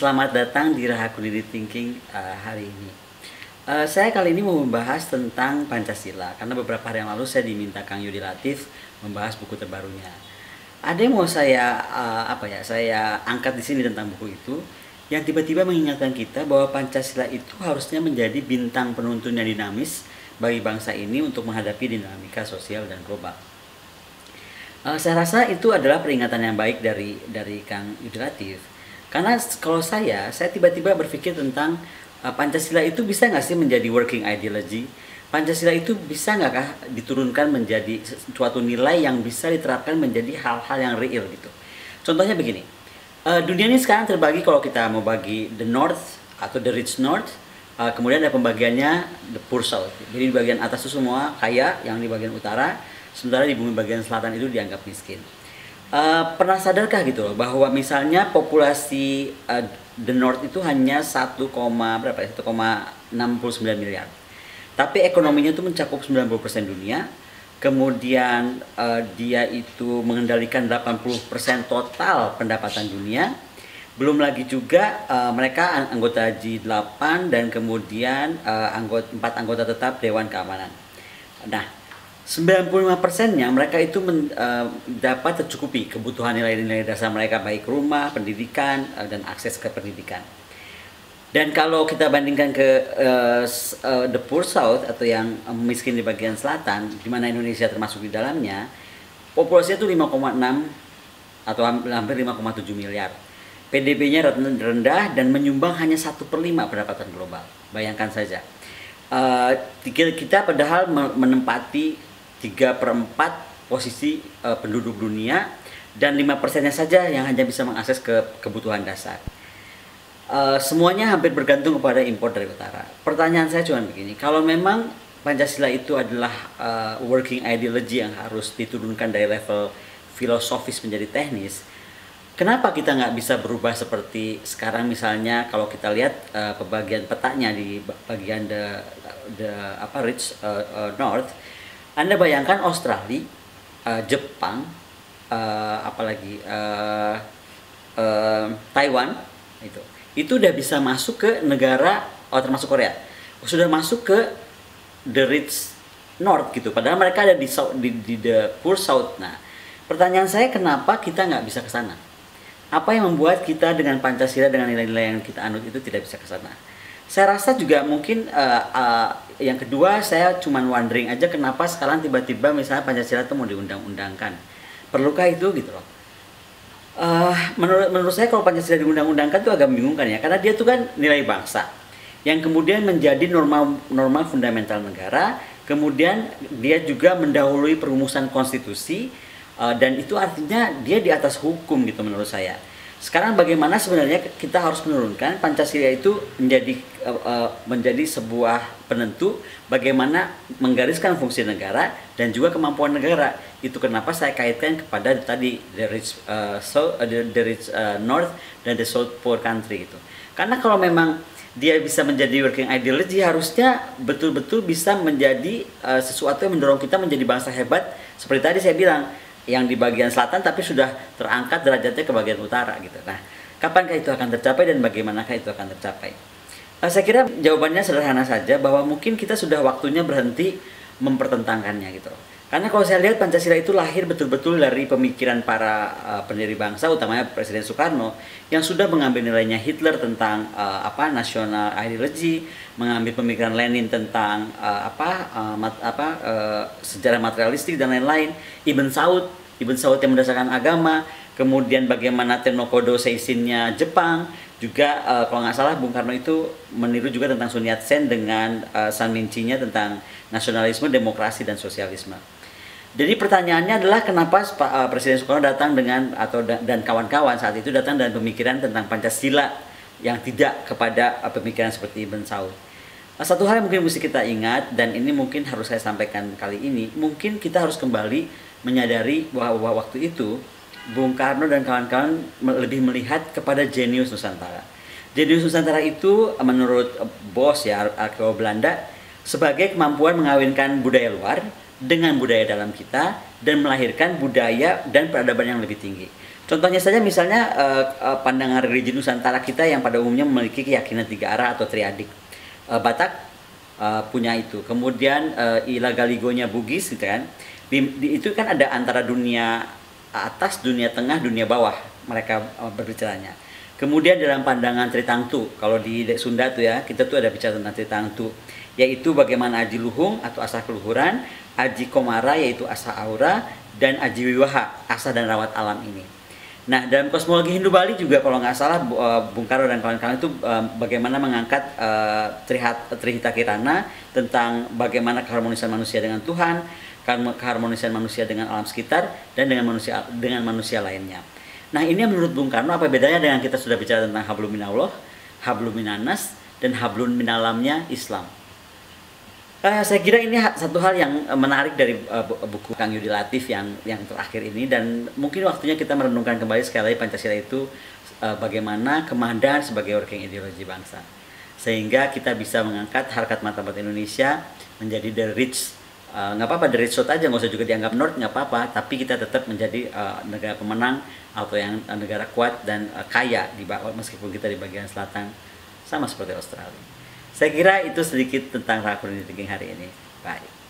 selamat datang di Rahaku Diri Thinking hari ini. Saya kali ini mau membahas tentang Pancasila karena beberapa hari yang lalu saya diminta Kang Yudi Latif membahas buku terbarunya. Ada yang mau saya angkat di sini tentang buku itu yang tiba-tiba mengingatkan kita bahwa Pancasila itu harusnya menjadi bintang penuntun yang dinamis bagi bangsa ini untuk menghadapi dinamika sosial dan global. Saya rasa itu adalah peringatan yang baik dari Kang Yudi Latif. Karena kalau saya tiba-tiba berpikir tentang Pancasila itu bisa nggak sih menjadi working ideology? Pancasila itu bisa nggak kah diturunkan menjadi suatu nilai yang bisa diterapkan menjadi hal-hal yang real gitu. Contohnya begini, dunia ini sekarang terbagi kalau kita mau bagi the north atau the rich north, kemudian ada pembagiannya the poor south. Jadi di bagian atas itu semua kaya, yang di bagian utara, sementara di bumi bagian selatan itu dianggap miskin. Pernah sadarkah gitu loh bahwa misalnya populasi the north itu hanya 1,69 miliar. Tapi ekonominya itu mencakup 90% dunia. Kemudian dia itu mengendalikan 80% total pendapatan dunia. Belum lagi juga mereka anggota G8 dan kemudian 4 anggota tetap Dewan Keamanan. Nah, 95%-nya mereka itu dapat tercukupi kebutuhan nilai-nilai dasar mereka, baik rumah, pendidikan, dan akses ke pendidikan. Dan kalau kita bandingkan ke the poor south atau yang miskin di bagian selatan, di mana Indonesia termasuk di dalamnya, populasinya itu 5,6 atau hampir 5,7 miliar. PDB-nya rendah dan menyumbang hanya 1/5 pendapatan global. Bayangkan saja. Kita padahal menempati 3/4 posisi penduduk dunia dan 5%-nya saja yang hanya bisa mengakses ke kebutuhan dasar. Semuanya hampir bergantung kepada impor dari utara. Pertanyaan saya cuma begini, kalau memang Pancasila itu adalah working ideology yang harus diturunkan dari level filosofis menjadi teknis, kenapa kita nggak bisa berubah seperti sekarang? Misalnya kalau kita lihat pembagian petanya di bagian rich north, Anda bayangkan Australia, Jepang, Taiwan, itu udah bisa masuk ke negara, termasuk Korea, sudah masuk ke the rich north gitu. Padahal mereka ada di the poor south. Nah, pertanyaan saya kenapa kita nggak bisa ke sana? Apa yang membuat kita dengan Pancasila, dengan nilai-nilai yang kita anut itu tidak bisa ke sana? Saya rasa juga mungkin yang kedua, saya cuman wondering aja kenapa sekarang tiba-tiba misalnya Pancasila itu mau diundang-undangkan. Perlukah itu gitu loh. Menurut saya kalau Pancasila diundang-undangkan itu agak membingungkan ya, karena dia tuh kan nilai bangsa yang kemudian menjadi norma fundamental negara, kemudian dia juga mendahului perumusan konstitusi, dan itu artinya dia di atas hukum gitu menurut saya. Sekarang bagaimana sebenarnya kita harus menurunkan Pancasila itu menjadi sebuah penentu bagaimana menggariskan fungsi negara dan juga kemampuan negara. Itu kenapa saya kaitkan kepada tadi the rich north dan the south poor country itu. Karena kalau memang dia bisa menjadi working ideology, harusnya betul-betul bisa menjadi sesuatu yang mendorong kita menjadi bangsa hebat. Seperti tadi saya bilang, yang di bagian selatan tapi sudah terangkat derajatnya ke bagian utara gitu. Nah, kapankah itu akan tercapai dan bagaimanakah itu akan tercapai? Saya kira jawabannya sederhana saja, bahwa mungkin kita sudah waktunya berhenti mempertentangkannya gitu. Karena kalau saya lihat Pancasila itu lahir betul-betul dari pemikiran para pendiri bangsa, utamanya Presiden Soekarno, yang sudah mengambil nilainya Hitler tentang national ideology, mengambil pemikiran Lenin tentang sejarah materialistik dan lain-lain, Ibn Saud yang berdasarkan agama, kemudian bagaimana Tenokodo Seishinnya Jepang, juga kalau nggak salah Bung Karno itu meniru juga tentang Sun Yat-sen dengan Sanminchi-nya tentang nasionalisme, demokrasi dan sosialisme. Jadi pertanyaannya adalah kenapa Presiden Soekarno datang dan kawan-kawan saat itu datang dengan pemikiran tentang Pancasila yang tidak kepada pemikiran seperti Ibn Saud. Satu hal yang mungkin mesti kita ingat, dan ini mungkin harus saya sampaikan kali ini, mungkin kita harus kembali menyadari bahwa waktu itu Bung Karno dan kawan-kawan lebih melihat kepada jenius Nusantara. Jenius Nusantara itu menurut Bos ya, arkeolog Belanda, sebagai kemampuan mengawinkan budaya luar dengan budaya dalam kita dan melahirkan budaya dan peradaban yang lebih tinggi. Contohnya saja misalnya pandangan religi Nusantara kita yang pada umumnya memiliki keyakinan tiga arah atau triadik. Batak punya itu. Kemudian Ilagaligonya Bugis gitu kan. Itu kan ada antara dunia atas, dunia tengah, dunia bawah mereka berbicaranya. Kemudian dalam pandangan Tritangtu, kalau di Sunda tuh ya, kita tuh ada bicara tentang Tritangtu, yaitu bagaimana aji luhung atau asa keluhuran, aji komara yaitu asa aura, dan aji wiwaha, asa dan rawat alam ini. Nah, dalam kosmologi Hindu Bali juga kalau nggak salah Bung Karno dan kawan-kawan itu bagaimana mengangkat Trihita Kirana tentang bagaimana keharmonisan manusia dengan Tuhan, keharmonisan manusia dengan alam sekitar, dan dengan manusia lainnya. Nah, ini menurut Bung Karno apa bedanya dengan kita sudah bicara tentang hablum minallah, hablum minanas, dan hablum minalamnya Islam. Saya kira ini satu hal yang menarik dari buku Kang Yudi Latif yang terakhir ini, dan mungkin waktunya kita merenungkan kembali sekali lagi Pancasila itu bagaimana kemahadan sebagai working ideologi bangsa, sehingga kita bisa mengangkat harkat martabat Indonesia menjadi the rich. Nggak apa-apa the rich south aja, nggak usah juga dianggap north, nggak apa-apa, tapi kita tetap menjadi negara pemenang atau yang negara kuat dan kaya meskipun kita di bagian selatan sama seperti Australia. Saya kira itu sedikit tentang Rakurni Thinking hari ini. Bye.